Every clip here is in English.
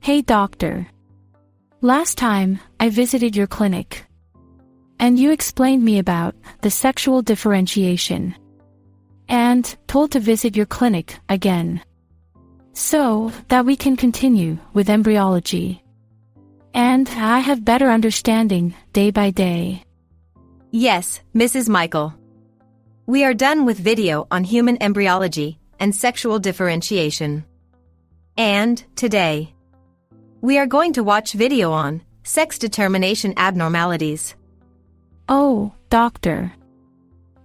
Hey doctor. Last time, I visited your clinic. And you explained me about the sexual differentiation. And told to visit your clinic again. So that we can continue with embryology. And I have better understanding day by day. Yes, Mrs. Michael. We are done with video on human embryology and sexual differentiation. And today, we are going to watch video on sex determination abnormalities. Oh, doctor.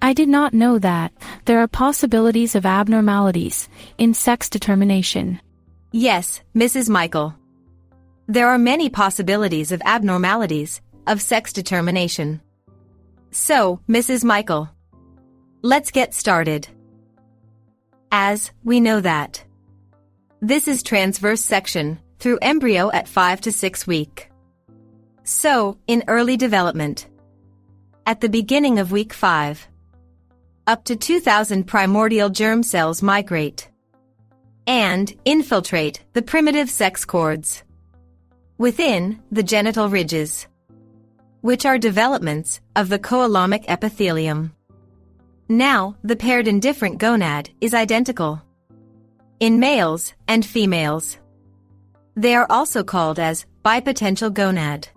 I did not know that there are possibilities of abnormalities in sex determination. Yes, Mrs. Michael. There are many possibilities of abnormalities of sex determination. So, Mrs. Michael, let's get started. As we know that this is transverse section through embryo at 5 to 6 week. So, in early development, at the beginning of week 5, up to 2,000 primordial germ cells migrate and infiltrate the primitive sex cords within the genital ridges, which are developments of the coalomic epithelium. Now, the paired indifferent gonad is identical in males and females. They are also called as bipotential gonad.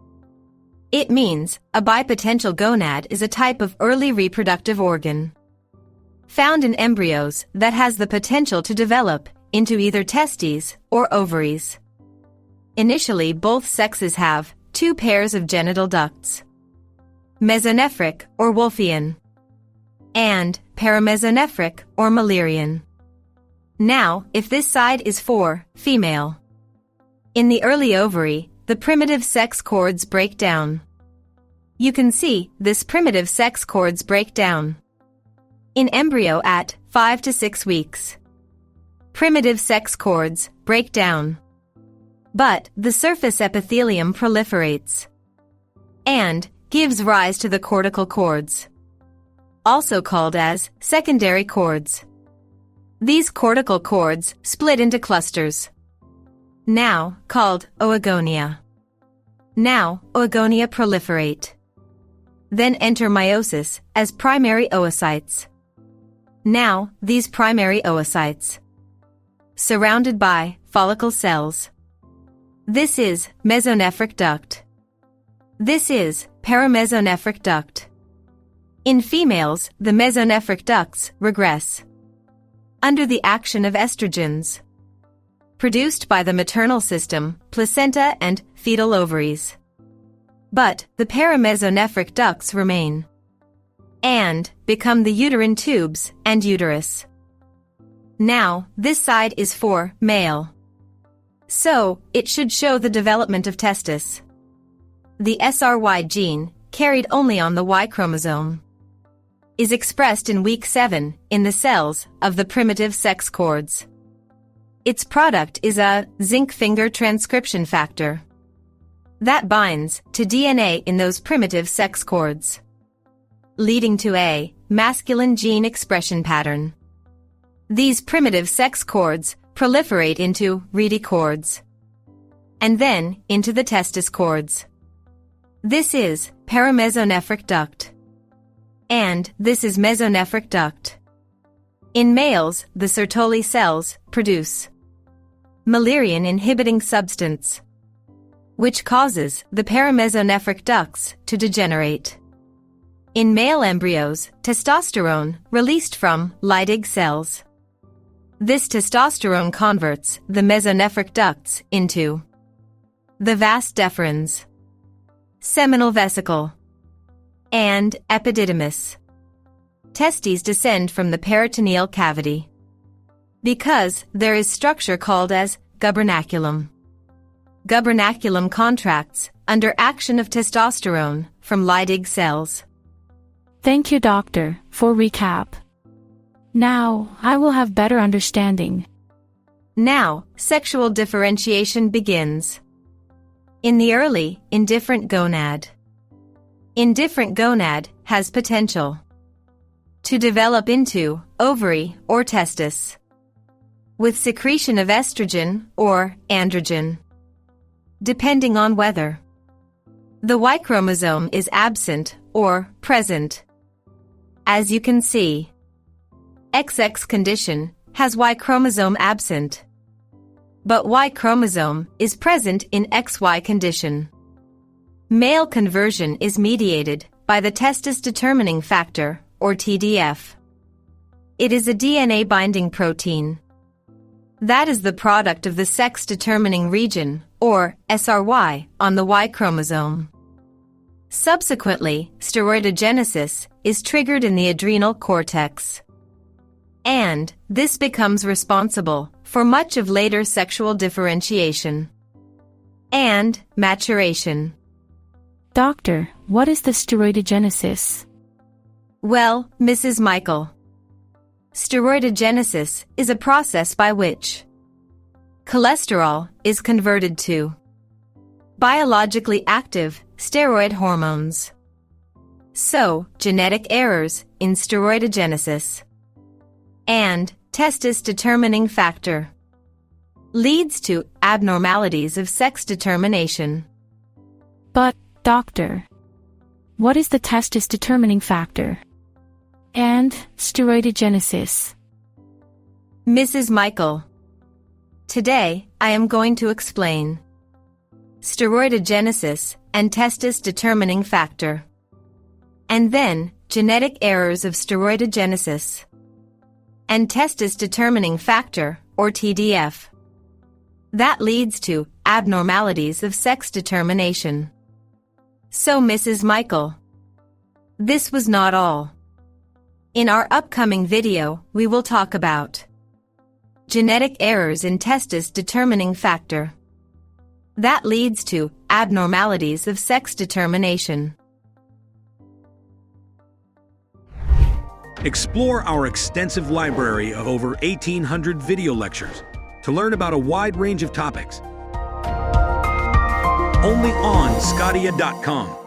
It means a bipotential gonad is a type of early reproductive organ found in embryos that has the potential to develop into either testes or ovaries. Initially, both sexes have 2 pairs of genital ducts, mesonephric or Wolffian, and paramesonephric or Müllerian. Now, if this side is for female, in the early ovary, the primitive sex cords break down. You can see this primitive sex cords break down in embryo at 5 to 6 weeks. Primitive sex cords break down, but the surface epithelium proliferates and gives rise to the cortical cords, also called as secondary cords. These cortical cords split into clusters, now called oogonia. Now, oogonia proliferate, then enter meiosis as primary oocytes. Now, these primary oocytes, surrounded by follicle cells. This is mesonephric duct. This is paramesonephric duct. In females, the mesonephric ducts regress under the action of estrogens produced by the maternal system, placenta, and fetal ovaries. But the paramesonephric ducts remain and become the uterine tubes and uterus. Now, this side is for male, so it should show the development of testis. The SRY gene, carried only on the Y chromosome, is expressed in week 7 in the cells of the primitive sex cords. Its product is a zinc finger transcription factor that binds to DNA in those primitive sex cords, leading to a masculine gene expression pattern. These primitive sex cords proliferate into reedy cords and then into the testis cords. This is paramesonephric duct, and this is mesonephric duct. In males, the Sertoli cells produce Müllerian inhibiting substance, which causes the paramesonephric ducts to degenerate. In male embryos, testosterone released from Leydig cells. This testosterone converts the mesonephric ducts into the vas deferens, seminal vesicle, and epididymis. Testes descend from the peritoneal cavity because there is structure called as gubernaculum. Gubernaculum contracts under action of testosterone from Leydig cells. Thank you, doctor, for recap. Now, I will have better understanding. Now, sexual differentiation begins. In the early, indifferent gonad. Indifferent gonad has potential to develop into ovary or testis with secretion of estrogen or androgen. depending on whether the Y chromosome is absent or present. As you can see, XX condition has Y chromosome absent, but Y chromosome is present in XY condition. Male conversion is mediated by the testis-determining factor, or TDF. It is a DNA-binding protein that is the product of the sex-determining region, or SRY, on the Y chromosome. Subsequently, steroidogenesis is triggered in the adrenal cortex, and this becomes responsible for much of later sexual differentiation and maturation. Doctor, what is the steroidogenesis? Well, Mrs. Michael, steroidogenesis is a process by which cholesterol is converted to biologically active steroid hormones. So, genetic errors in steroidogenesis and testis-determining factor leads to abnormalities of sex determination. But, doctor, what is the testis-determining factor and steroidogenesis? Mrs. Michael, today I am going to explain steroidogenesis and testis-determining factor, and then genetic errors of steroidogenesis and testis-determining factor, or TDF, that leads to abnormalities of sex determination. So, Mrs. Michael, this was not all. In our upcoming video, we will talk about genetic errors in testis-determining factor that leads to abnormalities of sex determination. Explore our extensive library of over 1,800 video lectures to learn about a wide range of topics. Only on sqadia.com.